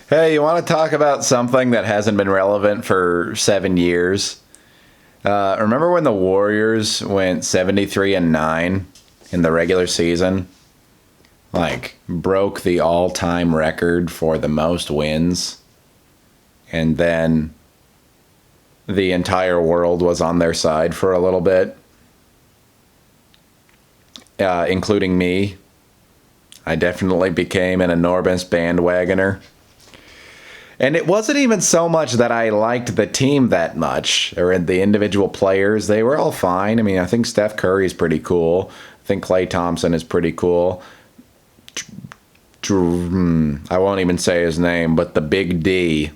Hey, you want to talk about something that hasn't been relevant for 7 years? Remember when the Warriors went 73-9 in the regular season? Like, broke the all-time record for the most wins. And then the entire world was on their side for a little bit, including me. I definitely became an enormous bandwagoner. And it wasn't even so much that I liked the team that much, or the individual players. They were all fine. I mean, I think Steph Curry is pretty cool. I think Klay Thompson is pretty cool. I won't even say his name, but the Big D.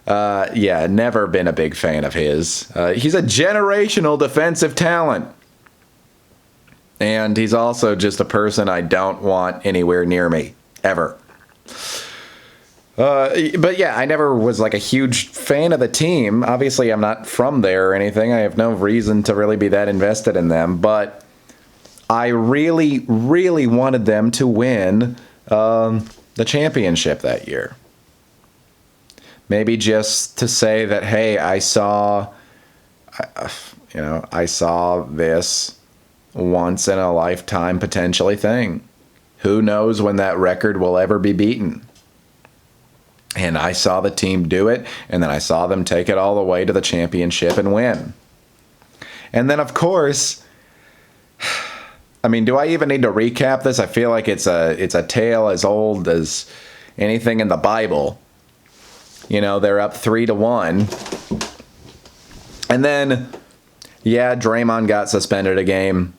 Yeah, never been a big fan of his. He's a generational defensive talent. And he's also just a person I don't want anywhere near me, ever. But yeah, I never was like a huge fan of the team. Obviously, I'm not from there or anything. I have no reason to really be that invested in them. But I really, really wanted them to win the championship that year. Maybe just to say that, hey, I saw this once in a lifetime potentially thing. Who knows when that record will ever be beaten? And I saw the team do it, and then I saw them take it all the way to the championship and win. And then, of course, I mean, do I even need to recap this? I feel like it's a tale as old as anything in the Bible. You know, they're up 3-1. And then, yeah, Draymond got suspended a game.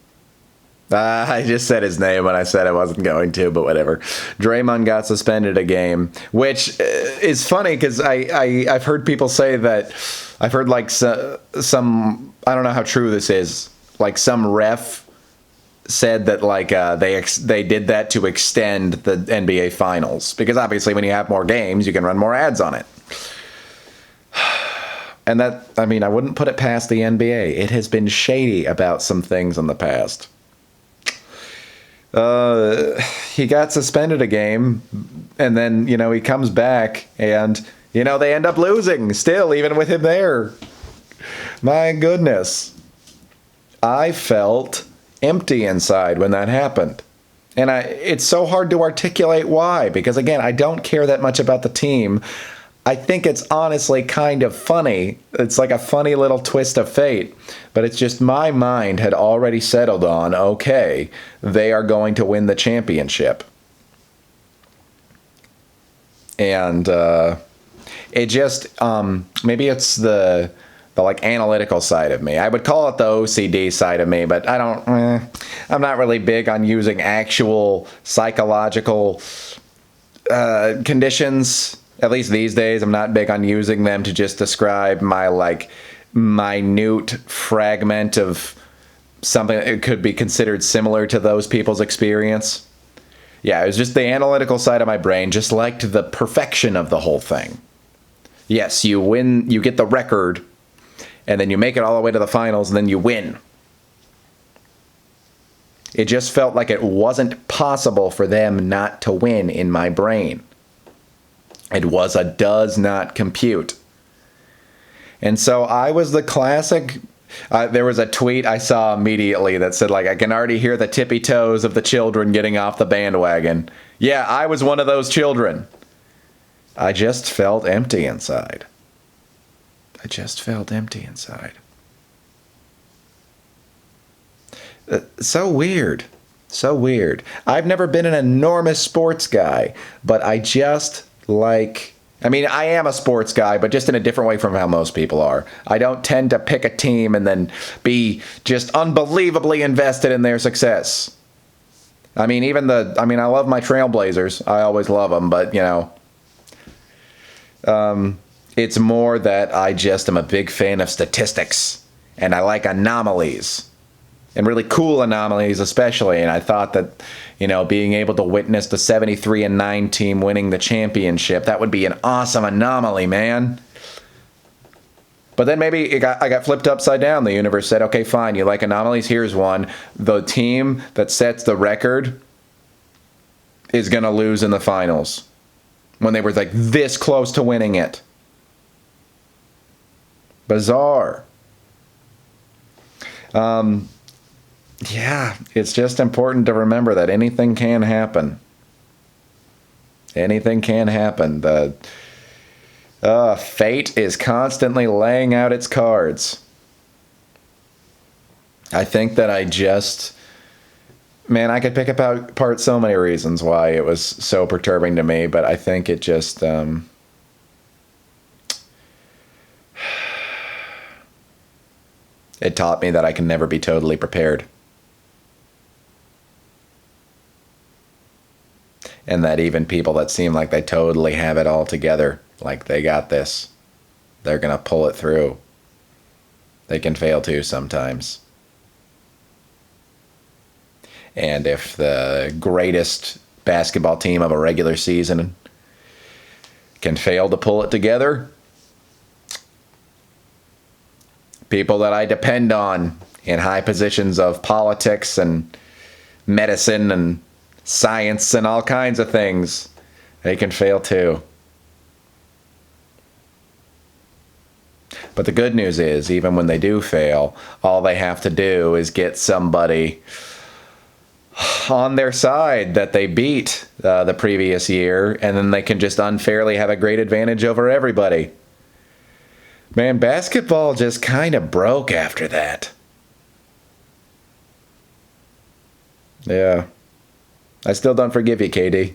I just said his name when I said I wasn't going to, but whatever. Draymond got suspended a game, which is funny because I've heard people say that, I've heard like some, I don't know how true this is, like some ref said that like they did that to extend the NBA Finals, because obviously when you have more games, you can run more ads on it. And that, I mean, I wouldn't put it past the NBA. It has been shady about some things in the past. He got suspended a game, and then, you know, he comes back, and, you know, they end up losing still, even with him there. My goodness. I felt empty inside when that happened. And it's so hard to articulate why, because, again, I don't care that much about the team. I think it's honestly kind of funny. It's like a funny little twist of fate. But it's just my mind had already settled on, okay, they are going to win the championship. And it just, maybe it's the like analytical side of me. I would call it the OCD side of me, but I'm not really big on using actual psychological conditions. At least these days, I'm not big on using them to just describe my, like, minute fragment of something that could be considered similar to those people's experience. Yeah, it was just the analytical side of my brain just liked the perfection of the whole thing. Yes, you win, you get the record, and then you make it all the way to the finals, and then you win. It just felt like it wasn't possible for them not to win in my brain. It was a does not compute. And so I was the classic. There was a tweet I saw immediately that said, like, I can already hear the tippy toes of the children getting off the bandwagon. Yeah, I was one of those children. I just felt empty inside. I just felt empty inside. So weird. So weird. I've never been an enormous sports guy, but I just like, I mean, I am a sports guy, but just in a different way from how most people are. I don't tend to pick a team and then be just unbelievably invested in their success. I mean, I love my Trailblazers. I always love them, but, you know, it's more that I just am a big fan of statistics, and I like anomalies. And really cool anomalies especially, and I thought that, you know, being able to witness the 73-9 team winning the championship, that would be an awesome anomaly, man. But then maybe I got flipped upside down. The universe said, okay, fine, you like anomalies? Here's one. The team that sets the record is going to lose in the finals. when they were like this close to winning it. Bizarre. Yeah, it's just important to remember that anything can happen. Anything can happen. The fate is constantly laying out its cards. I think that man, I could pick apart so many reasons why it was so perturbing to me, but I think it just, it taught me that I can never be totally prepared. And that even people that seem like they totally have it all together, like they got this, they're going to pull it through. They can fail too sometimes. And if the greatest basketball team of a regular season can fail to pull it together, people that I depend on in high positions of politics and medicine and science and all kinds of things, they can fail too. But the good news is, even when they do fail, all they have to do is get somebody on their side that they beat the previous year, and then they can just unfairly have a great advantage over everybody. Man, basketball just kind of broke after that. Yeah. I still don't forgive you, KD.